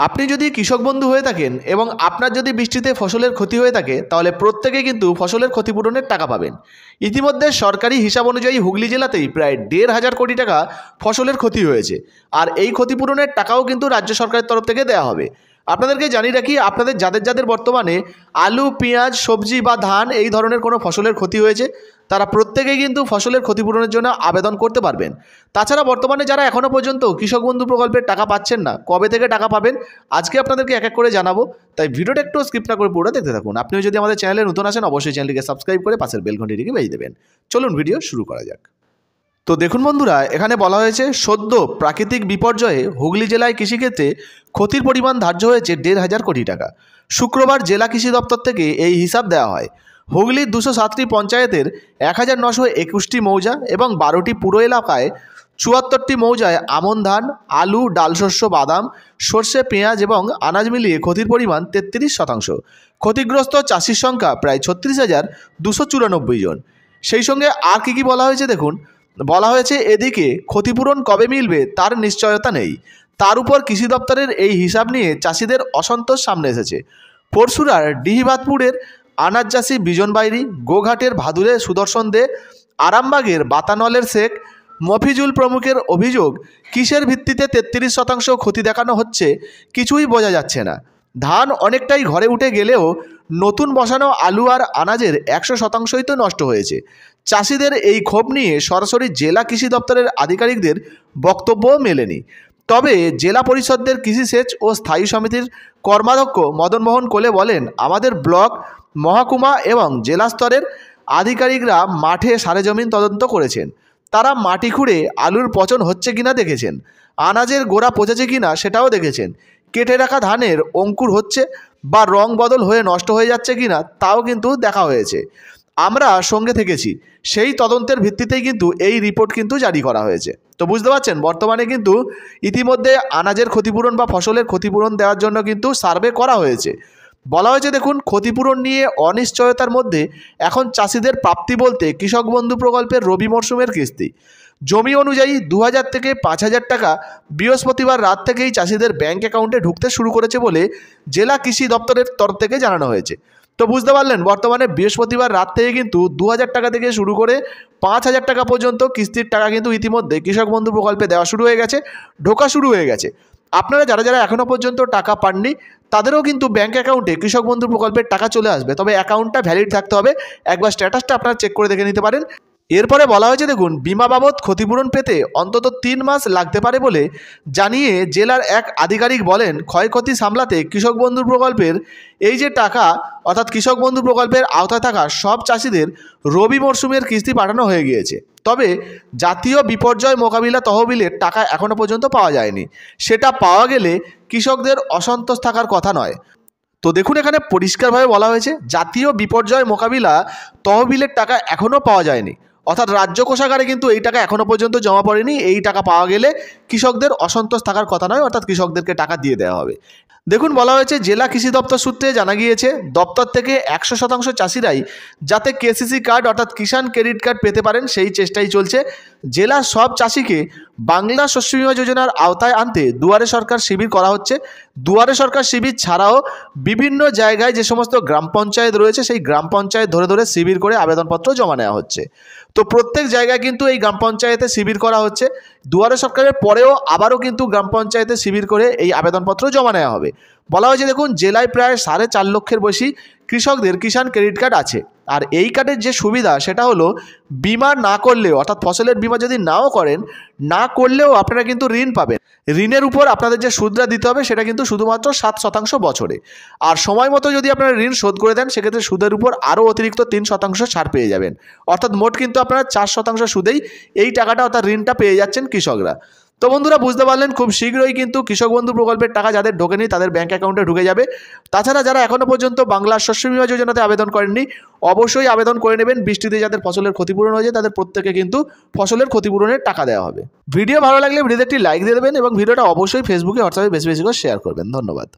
আপনি যদি কৃষক বন্ধু হয়ে থাকেন এবং আপনার যদি বৃষ্টিতে ফসলের ক্ষতি হয়ে থাকে তাহলে প্রত্যেকেই কিন্তু ফসলের ক্ষতিপূরণের টাকা পাবেন। ইতিমধ্যে সরকারি হিসাব অনুযায়ী হুগলি জেলাতেই প্রায় 1,500 কোটি টাকা ফসলের ক্ষতি হয়েছে, আর এই ক্ষতিপূরণের টাকাও কিন্তু রাজ্য সরকারের তরফ থেকে দেওয়া হবে। আপনাদেরকে জানিয়ে রাখি, আপনাদের যাদের বর্তমানে আলু, পেঁয়াজ, সবজি বা ধান এই ধরনের কোনো ফসলের ক্ষতি হয়েছে তারা প্রত্যেকেই কিন্তু ফসলের ক্ষতিপূরণের জন্য আবেদন করতে পারবেন। তাছাড়া বর্তমানে যারা এখনও পর্যন্ত কৃষক বন্ধু প্রকল্পের টাকা পাচ্ছেন না, কবে থেকে টাকা পাবেন আজকে আপনাদেরকে এক এক করে জানাবো, তাই ভিডিওটা একটু স্কিপ না করে পুরোটা দেখতে থাকুন। আপনিও যদি আমাদের চ্যানেলে নতুন আসেন অবশ্যই চ্যানেলটিকে সাবস্ক্রাইব করে পাশের বেল ঘন্টিটিকে বাজিয়ে দেবেন। চলুন ভিডিও শুরু করা যাক। তো দেখুন বন্ধুরা, এখানে বলা হয়েছে সদ্য প্রাকৃতিক বিপর্যয়ে হুগলি জেলায় কৃষিক্ষেত্রে ক্ষতির পরিমাণ ধার্য হয়েছে 1,500 কোটি টাকা। শুক্রবার জেলা কৃষি দপ্তর থেকে এই হিসাব দেওয়া হয়। হুগলির 207টি পঞ্চায়েতের 1,921টি মৌজা এবং 12টি পুর এলাকায় 74টি মৌজায় আমন ধান, আলু, ডালশস্য, বাদাম, সর্ষে, পেঁয়াজ এবং আনাজ মিলিয়ে ক্ষতির পরিমাণ 33%। ক্ষতিগ্রস্ত চাষির সংখ্যা প্রায় 36,294 জন। সেই সঙ্গে আর কী বলা হয়েছে দেখুন। বলা হয়েছে এদিকে ক্ষতিপূরণ কবে মিলবে তার নিশ্চয়তা নেই। তার উপর কৃষি দপ্তরের এই হিসাব নিয়ে চাষিদের অসন্তোষ সামনে এসেছে। পরশুরার ডিহিবাদপুরের আনাজ চাষি বিজন বাইরি, গোঘাটের ভাদুরে সুদর্শন দে, আরামবাগের বাতানলের শেখ মফিজুল প্রমুখের অভিযোগ, কিসের ভিত্তিতে 33% ক্ষতি দেখানো হচ্ছে কিছুই বোঝা যাচ্ছে না। ধান অনেকটাই ঘরে উঠে গেলেও নতুন বসানো আলু আর আনাজের 100%ই তো নষ্ট হয়েছে। চাষিদের এই ক্ষোভ নিয়ে সরাসরি জেলা কৃষি দপ্তরের আধিকারিকদের বক্তব্যও মেলেনি। তবে জেলা পরিষদের কৃষি সেচ ও স্থায়ী সমিতির কর্মাধ্যক্ষ মদন মোহন কোলে বলেন, আমাদের ব্লক, মহকুমা এবং জেলা স্তরের আধিকারিকরা মাঠে সারেজমিন তদন্ত করেছেন। তারা মাটি খুঁড়ে আলুর পচন হচ্ছে কিনা দেখেছেন, আনাজের গোড়া পচেছে কিনা সেটাও দেখেছেন, কেটে রাখা ধানের অঙ্কুর হচ্ছে বা রং বদল হয়ে নষ্ট হয়ে যাচ্ছে কিনা তাও কিন্তু দেখা হয়েছে। আমরা সঙ্গে থেকেছি, সেই তদন্তের ভিত্তিতেই কিন্তু এই রিপোর্ট কিন্তু জারি করা হয়েছে। তো বুঝতে পারছেন, বর্তমানে কিন্তু ইতিমধ্যে আনাজের ক্ষতিপূরণ বা ফসলের ক্ষতিপূরণ দেওয়ার জন্য কিন্তু সার্ভে করা হয়েছে। বলা হয়েছে দেখুন, ক্ষতিপূরণ নিয়ে অনিশ্চয়তার মধ্যে এখন চাষিদের প্রাপ্তি বলতে কৃষক বন্ধু প্রকল্পের রবি মরশুমের কিস্তি। জমি অনুযায়ী 2,000 থেকে 5,000 টাকা বৃহস্পতিবার রাত থেকেই চাষিদের ব্যাঙ্ক অ্যাকাউন্টে ঢুকতে শুরু করেছে বলে জেলা কৃষি দপ্তরের তরফ থেকে জানানো হয়েছে। তো বুঝতে পারলেন, বর্তমানে বৃহস্পতিবার রাত থেকে কিন্তু 2,000 টাকা থেকে শুরু করে 5,000 টাকা পর্যন্ত কিস্তির টাকা কিন্তু ইতিমধ্যে কৃষক বন্ধু প্রকল্পে দেওয়া শুরু হয়ে গেছে, ঢোকা শুরু হয়ে গেছে। আপনারা যারা এখনও পর্যন্ত টাকা পাননি তাদেরও কিন্তু ব্যাঙ্ক অ্যাকাউন্টে কৃষক বন্ধু প্রকল্পের টাকা চলে আসবে, তবে অ্যাকাউন্টটা ভ্যালিড থাকতে হবে। একবার স্ট্যাটাসটা আপনারা চেক করে দেখে নিতে পারেন। এরপরে বলা হয়েছে দেখুন, বিমা বাবদ ক্ষতিপূরণ পেতে অন্তত 3 মাস লাগতে পারে বলে জানিয়ে জেলার এক আধিকারিক বলেন, ক্ষয়ক্ষতি সামলাতে কৃষক বন্ধু প্রকল্পের এই যে টাকা অর্থাৎ কৃষক বন্ধু প্রকল্পের আওতায় থাকা সব চাষিদের রবি মরশুমের কিস্তি পাঠানো হয়ে গিয়েছে। তবে জাতীয় বিপর্যয় মোকাবিলা তহবিলের টাকা এখনও পর্যন্ত পাওয়া যায়নি। সেটা পাওয়া গেলে কৃষকদের অসন্তোষ থাকার কথা নয়। তো দেখুন, এখানে পরিষ্কারভাবে বলা হয়েছে জাতীয় বিপর্যয় মোকাবিলা তহবিলের টাকা এখনও পাওয়া যায়নি, অর্থাৎ রাজ্য কোষাগারে কিন্তু এই টাকা এখনও পর্যন্ত জমা পড়েনি। এই টাকা পাওয়া গেলে কৃষকদের অসন্তোষ থাকার কথা নয়, অর্থাৎ কৃষকদেরকে টাকা দিয়ে দেওয়া হবে। দেখুন, বলা হয়েছে জেলা কৃষি দপ্তর সূত্রে জানা গিয়েছে দপ্তর থেকে 100% চাষিরাই যাতে কেসিসি কার্ড অর্থাৎ কিষাণ ক্রেডিট কার্ড পেতে পারেন সেই চেষ্টাই চলছে। জেলার সব চাষিকে বাংলা শস্য বীমা যোজনার আওতায় আনতে দুয়ারে সরকার শিবির করা হচ্ছে। দুয়ারে সরকার শিবির ছাড়াও বিভিন্ন জায়গায় যে সমস্ত গ্রাম পঞ্চায়েত রয়েছে সেই গ্রাম পঞ্চায়েত ধরে শিবির করে আবেদনপত্র জমা নেওয়া হচ্ছে। তো প্রত্যেক জায়গায় কিন্তু এই গ্রাম পঞ্চায়েতে শিবির করা হচ্ছে। দুয়ারে সরকারের পরেও আবারও কিন্তু গ্রাম পঞ্চায়েতে শিবির করে এই আবেদনপত্র জমা নেওয়া হবে। বলা হয়েছে দেখুন, জেলায় প্রায় 4.5 লক্ষের বেশি কৃষকদের কিষাণ ক্রেডিট কার্ড আছে। আর এই কার্ডের যে সুবিধা সেটা হলো বিমা না করলেও, অর্থাৎ ফসলের বিমা যদি নাও করেন, না করলেও আপনারা কিন্তু ঋণ পাবেন। ঋণের উপর আপনাদের যে সুদটা দিতে হবে সেটা কিন্তু শুধুমাত্র 7% বছরে। আর সময় মতো যদি আপনারা ঋণ শোধ করে দেন সেক্ষেত্রে সুদের উপর আরও অতিরিক্ত 3% ছাড় পেয়ে যাবেন। অর্থাৎ মোট কিন্তু আপনারা 4% সুদেই এই টাকাটা অর্থাৎ ঋণটা পেয়ে যাচ্ছেন কৃষকরা। তো বন্ধুরা, বুঝতে পারলেন খুব শীঘ্রই কিন্তু কৃষক বন্ধু প্রকল্পের টাকা যাদের ঢোকেনি তাদের ব্যাঙ্ক অ্যাকাউন্টে ঢুকে যাবে। তাছাড়া যারা এখনও পর্যন্ত বাংলা শস্য বীমা যোজনাতে আবেদন করেননি অবশ্যই আবেদন করে নেবেন। বৃষ্টিতে যাদের ফসলের ক্ষতিপূরণ হয়েছে তাদের প্রত্যেকে কিন্তু ফসলের ক্ষতিপূরণের টাকা দেওয়া হবে। ভিডিও ভালো লাগলে ভিডিওতে একটি লাইক দিয়ে দেবেন এবং ভিডিওটা অবশ্যই ফেসবুকে হোয়াটসঅ্যাপে বেশি বেশি করে শেয়ার করবেন। ধন্যবাদ।